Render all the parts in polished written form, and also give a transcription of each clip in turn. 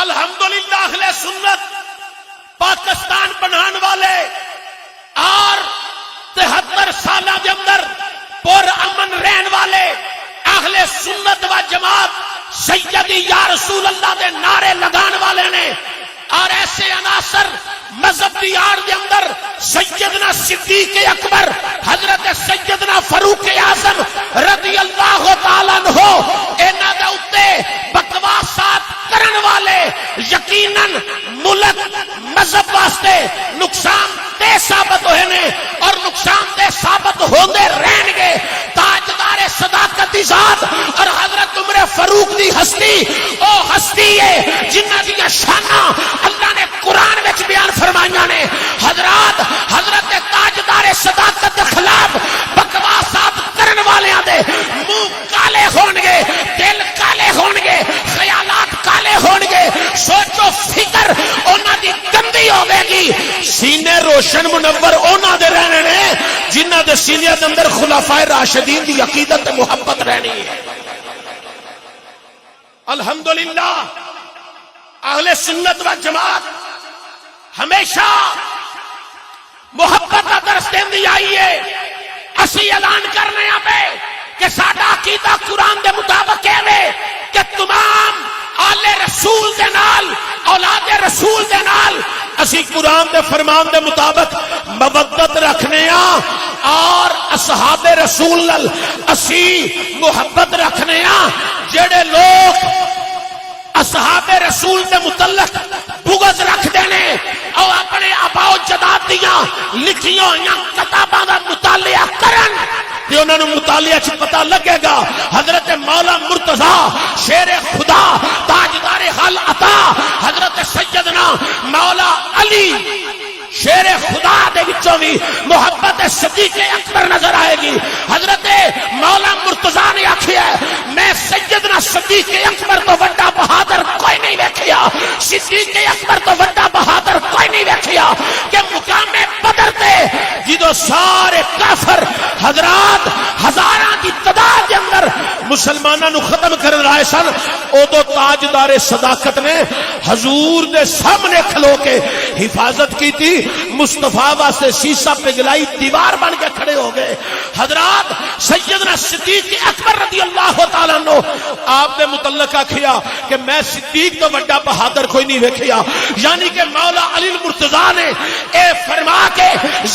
الحمدللہ اہل سنت پاکستان بنانے والے اور 73 سالہ دے اندر پر امن رہن والے اہل سنت و جماعت سیدی یا رسول اللہ دے نعرے لگان والے نے، اور ایسے عناصر مذہب دی آڑ دے اندر سیدنا صدیق اکبر، حضرت سیدنا فاروق اعظم رضی اللہ تعالیٰ عنہ، انہاں دے اوتے بکواسات کرن والے یقیناً ملک مذہب واسطے نقصان دہ ثابت ہوئے نے اور نقصان دہ ثابت ہوندے رہن گے۔ تاجدار صداقت دی ذات اور حضرت عمر فاروق دی ہستی او ہستی ہے جنہ دی شاناں اللہ نے قرآن وچ بیان فرمائیاں نے۔ حضرت تاجدار صداقت دے خلاف بکواسات کرن والیاں دے منہ کالے ہون گے، دل کالے ہون گے، خیالات کالے ہون گے، سوچو فکر انہاں دی گندی ہوے گی۔ سینے روشن منور انہاں دے رہنے نے جنہاں دے سینے دے اندر خلفائے راشدین دی عقیدت تے محبت رہنی ہے۔ الحمدللہ اہل سنت و جماعت ہمیشہ محبت کا درس دیندی آئی ہے۔ اسی اعلان کرنے پہ کہ ساڈا عقیدہ قرآن دے مطابق ہے کہ تمام آل رسول دے نال، اولاد رسول دے نال اسی قرآن دے فرمان دے مطابق مودت رکھنے ہاں، اور اصحاب رسول نال اسی محبت رکھنے ہاں۔ جڑے لوگ اصحاب رسول دے متعلق بغض رکھ دینے اور اپنے آباء و جداد دیاں لکھیاں ہوئیاں کتاباں دا مطالعہ کرن تے انہاں نوں مطالعہ چ پتہ لگے گا حضرت مولا مرتضی شیر خدا تاجدار حل عطا حضرت سیدنا مولا علی شیر خدا دے وچوں بھی محبت صدیق اکبر نظر آئے گی۔ حضرت مولا مرتضی نے آکھیا میں سیدنا صدیق اکبر تو بڑا بہادر کوئی نہیں ویکھیا، صدیق اکبر تو بڑا بہادر کوئی نہیں ویکھیا کہ مقام بدر تے جدو سارے کافر حضرات ہزاراں دی تعداد دے اندر مسلماناں نو ختم کرن آئے سن، اودو تاجدار صداقت نے حضور دے سامنے کھلو کے حفاظت کی تھی، مصطفیٰ واسطے سیسا پگھلائی دیوار بن کے کھڑے ہو گئے۔ حضرات سیدنا صدیق اکبر رضی اللہ تعالیٰ عنہ آپ نے متعلق آکھیا کہ میں صدیق تو بڑا بہادر کوئی نہیں ویکھیا، یعنی کہ مولا علی المرتضیٰ نے اے فرما کے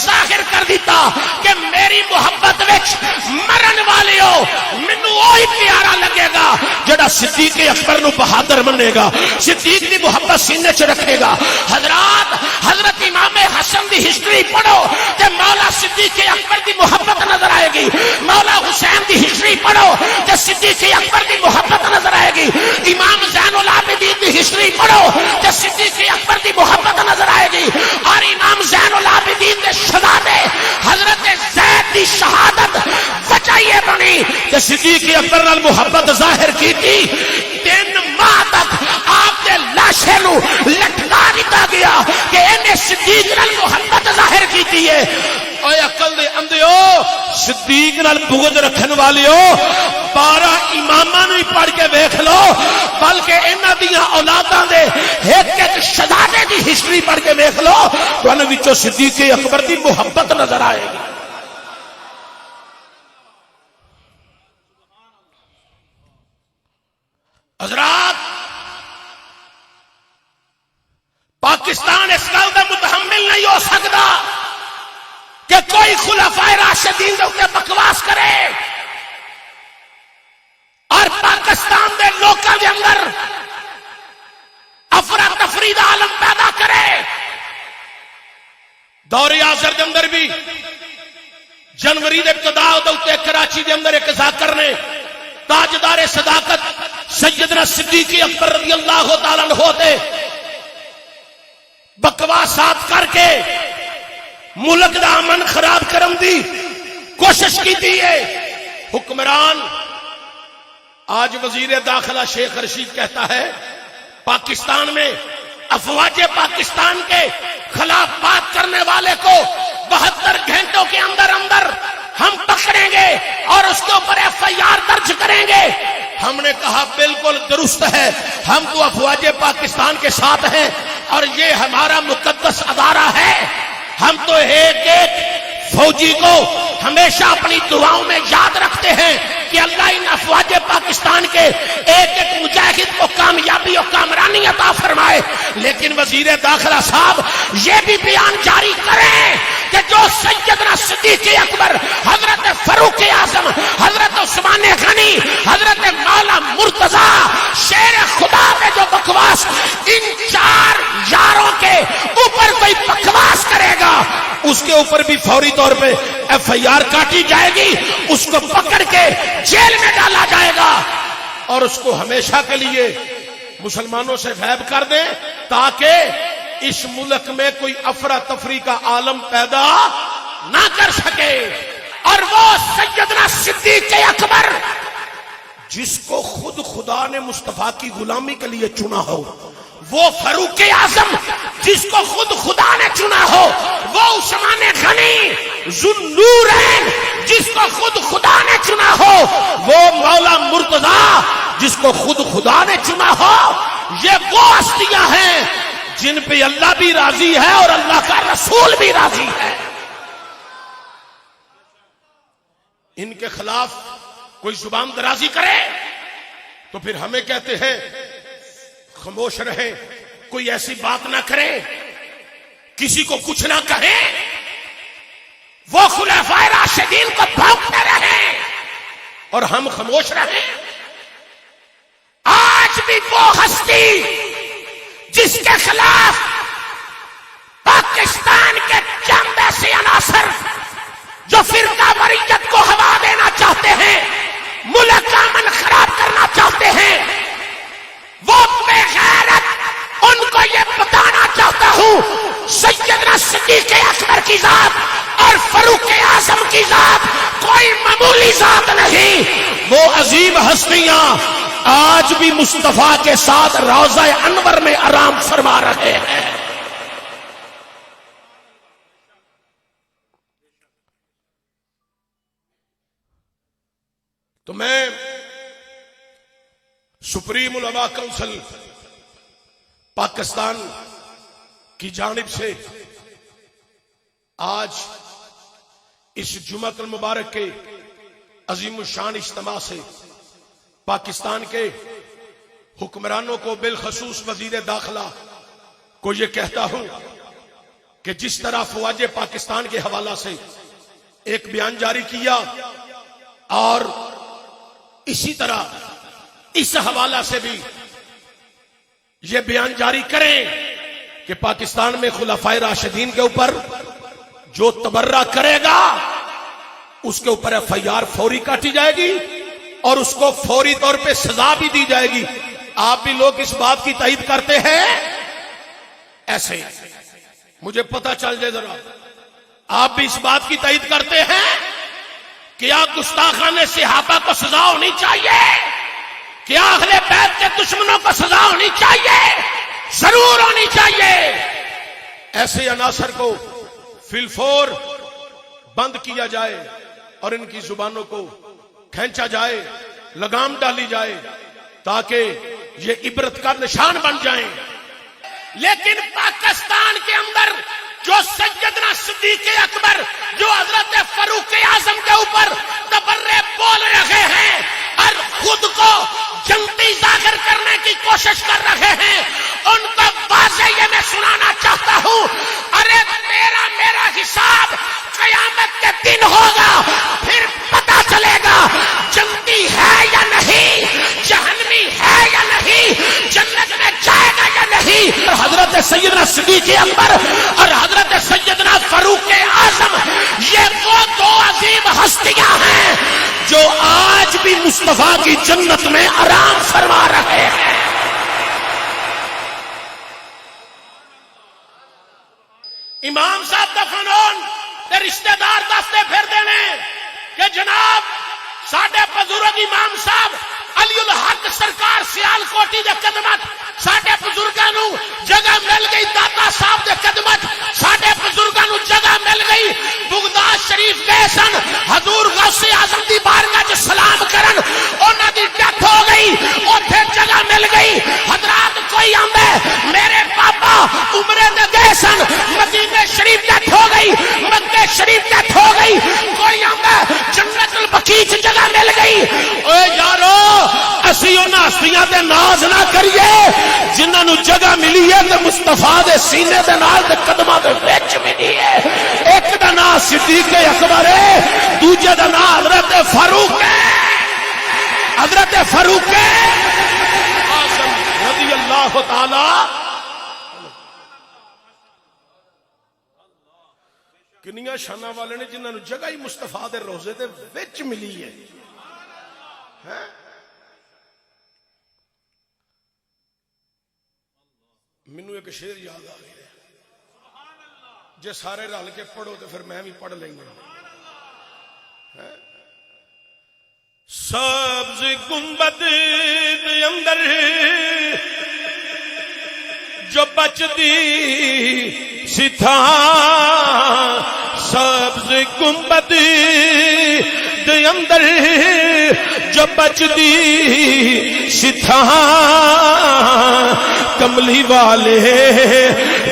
ظاہر کر دیتا کہ میری محبت وچ مرن والیو مینوں وہی پیارا لگے گا جڑا صدیق اکبر نو بہادر منے گا، صدیق دی محبت سینے چ رکھے گا۔ حضرت امام حسن دی ہسٹری پڑھو تے مولا صدیق اکبر دی محبت نظر آئے گی، مولا حسین دی ہسٹری پڑھو تے صدیق اکبر دی محبت نظر آئے گی، امام زین العابدین دی ہسٹری پڑھو تے صدیق اکبر دی محبت نظر آئے گی، اور امام زین العابدین دے شہادے حضرت زید دی شہادت وجہ یہ بنی کہ صدیق اکبر نال محبت ظاہر کی تھی۔ 3 ماہ تک آپ دے لاشے نو لٹکا دیتا گیا کہ انہیں صدیق نال محبت ظاہر کی تھی ہے۔ اوے عقل دے اندھیو صدیق نال بغض رکھن والیو 12 اماماں نو ہی پڑھ کے ویکھ لو، بلکہ انہاں دیاں اولاداں دے ایک شہادے دی ہسٹری پڑھ کے ویکھ لو، تانوں وچوں صدیق اکبر دی محبت نظر آئے گی۔ حضرات پاکستان اس گل کا متحمل نہیں ہو سکتا کہ کوئی خلفائے راشدین دے اوپر بکواس کرے اور پاکستان دے لوکاں دے اندر افراتفری دا عالم پیدا کرے۔ دور حاضر دے اندر بھی جنوری دے ابتدا دے کراچی دے اندر ایک ذاکر نے تاجدار صداقت سیدنا صدیق اکبر رضی اللہ تعالیٰ عنہ تے بکواسات کر کے ملک دا امن خراب کرن دی کوشش کی دی ہے۔ حکمران آج وزیر داخلہ شیخ رشید کہتا ہے پاکستان میں افواج پاکستان کے خلاف بات کرنے والے کو 72 گھنٹوں کے اندر اندر ہم پکڑیں گے اور اس کے اوپر FIR درج کریں گے۔ ہم نے کہا بالکل درست ہے، ہم تو افواج پاکستان کے ساتھ ہیں اور یہ ہمارا مقدس ادارہ ہے، ہم تو ایک ایک فوجی کو ہمیشہ اپنی دعاؤں میں یاد رکھتے ہیں کہ اللہ ان افواج پاکستان کے ایک ایک مجاہد کو کامیابی اور کامرانی عطا فرمائے۔ لیکن وزیر داخلہ صاحب یہ بھی بیان جاری کریں کہ جو سیدنا صدیق اکبر، حضرت فاروق اعظم، حضرت عثمان غنی، حضرت مولا مرتضی شیر خدا میں جو بکواس ان چار یاروں کے اوپر کوئی بکواس کرے گا اس کے اوپر بھی فوری طور پہ ایف آئی آر کاٹی جائے گی، اس کو پکڑ کے جیل میں ڈالا جائے گا اور اس کو ہمیشہ کے لیے مسلمانوں سے غائب کر دیں تاکہ اس ملک میں کوئی افراتفری کا عالم پیدا نہ کر سکے۔ اور وہ سیدنا صدیق اکبر جس کو خود خدا نے مصطفیٰ کی غلامی کے لیے چنا ہو، وہ فاروق اعظم جس کو خود خدا نے چنا ہو، وہ عثمان غنی ذوالنورین جس کو خود خدا نے چنا ہو، وہ مولا مرتضی جس کو خود خدا نے چنا ہو، یہ وہ ہستیاں ہیں جن پہ اللہ بھی راضی ہے اور اللہ کا رسول بھی راضی ہے۔ ان کے خلاف کوئی زبان درازی کرے تو پھر ہمیں کہتے ہیں خاموش رہیں، کوئی ایسی بات نہ کریں، کسی کو کچھ نہ کہیں، وہ خلفائے راشدین کو بھونکتے رہیں اور ہم خاموش رہیں۔ آج بھی وہ ہستی جس کے خلاف پاکستان کے چند ایسے عناصر جو فرقہ واریت کو ہوا دینا چاہتے ہیں، ملک کا امن خراب کرنا چاہتے ہیں، وہ بے غیرت ان کو یہ بتانا چاہتا ہوں سیدنا صدیق اکبر کی ذات اور فاروق اعظم کی ذات کوئی معمولی ذات نہیں، وہ عظیم ہستیاں آج بھی مصطفیٰ کے ساتھ روضہ انور میں آرام فرما رہے ہیں۔ تو میں سپریم علماء کونسل پاکستان کی جانب سے آج اس جمعہ المبارک کے عظیم الشان اجتماع سے پاکستان کے حکمرانوں کو بالخصوص وزیر داخلہ کو یہ کہتا ہوں کہ جس طرح افواج پاکستان کے حوالہ سے ایک بیان جاری کیا اور اسی طرح اس حوالہ سے بھی یہ بیان جاری کریں کہ پاکستان میں خلفائے راشدین کے اوپر جو تبرہ کرے گا اس کے اوپر ایف آئی آر فوری کاٹی جائے گی اور اس کو فوری طور پہ سزا بھی دی جائے گی۔ آپ بھی لوگ اس بات کی تائید کرتے ہیں؟ ایسے مجھے پتہ چل جائے ذرا، آپ بھی اس بات کی تائید کرتے ہیں کیا گستاخان صحابہ کو سزا ہونی چاہیے؟ کیا اہل بیت کے دشمنوں کو سزا ہونی چاہیے؟ ضرور ہونی چاہیے۔ ایسے عناصر کو فی الفور بند کیا جائے اور ان کی زبانوں کو کھینچا جائے، لگام ڈالی جائے تاکہ یہ عبرت کا نشان بن جائیں۔ لیکن پاکستان کے اندر جو سیدنا صدیق اکبر جو حضرت فاروق اعظم کے اوپر تبرے بول رہے ہیں اور خود کو جنگی ظاہر کرنے کی کوشش کر رہے ہیں، ان کو واضح یہ میں سنانا چاہتا ہوں، ارے تیرا میرا حساب قیامت کے دن ہوگا، پھر پتہ چلے گا جنتی ہے یا نہیں، جہنمی ہے یا نہیں، جنت میں جائے گا یا نہیں۔ حضرت سیدنا صدیق اکبر اور حضرت سیدنا فاروق اعظم یہ وہ دو عظیم ہستیاں ہیں جو آج بھی مصطفیٰ کی جنت میں آرام فرما رہے ہیں۔ امام صاحب دا قانون تے رشتہ دار دستے پھر دینے کہ جناب ساڈے بزرگ امام صاحب علی الحق سرکار سیال کوٹی دے قدمت ساڈے بزرگاں نو جگہ مل گئی، داتا صاحب دے قدمت ساڈے بزرگاں نو جگہ مل گئی، بغداد شریف گئے سن حضور غوث اعظم دی بارگاہ وچ سلام کرن، انہاں دی ڈیتھ ہو گئی۔ گئی اوتھے جگہ مل گئی حضرات کوئی آندا میرے پاپا عمرے دے گئے سن مدینے شریف ڈیتھ ہو گئی مکے شریف ڈیتھ ہو گئی کوئی آندا جنت البقیع جگہ مل گئی اوے یارو اسی انہاں ہستیاں تے ناز نہ کریے جنہاں نو جگہ ملی ہے تے مصطفیٰ دے سینے دے نال تے قدماں دے وچ ملی ہے ایک دا نام صدیق اکبر ہے دوجے دا نام حضرت فاروق ہے حضرت فاروق اعظم رضی اللہ تعالی کنیاں شاناں والے نے جنہاں نو جگہ ہی مصطفیٰ دے روزے دے وچ ملی ہے مینوں ایک شعر یاد آ گیا جے سارے رل کے پڑھو تو پھر میں بھی پڑھ لیں گے سبز گنبد دے اندر جو بچتی ستھا سبز گنبد دے اندر جو بچتی ستھا کملی والے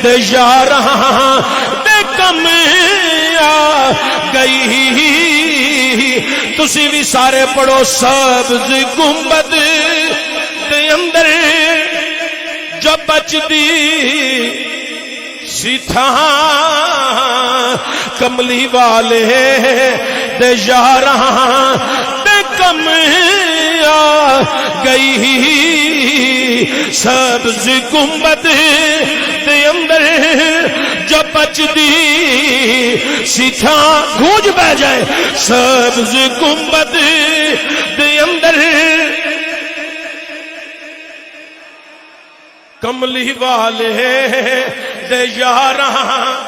دے یاراں دے کم آ گئی تسی بھی سارے پڑھو سبز گنبد دے اندر جو بچتی ستھا کملی والے دے یاراں دے کم آ گئی سبز گنبد دے اندر جو بچتی ستھا گونج بہ جائے سبز گنبد دے اندر کملی والے دے یاراں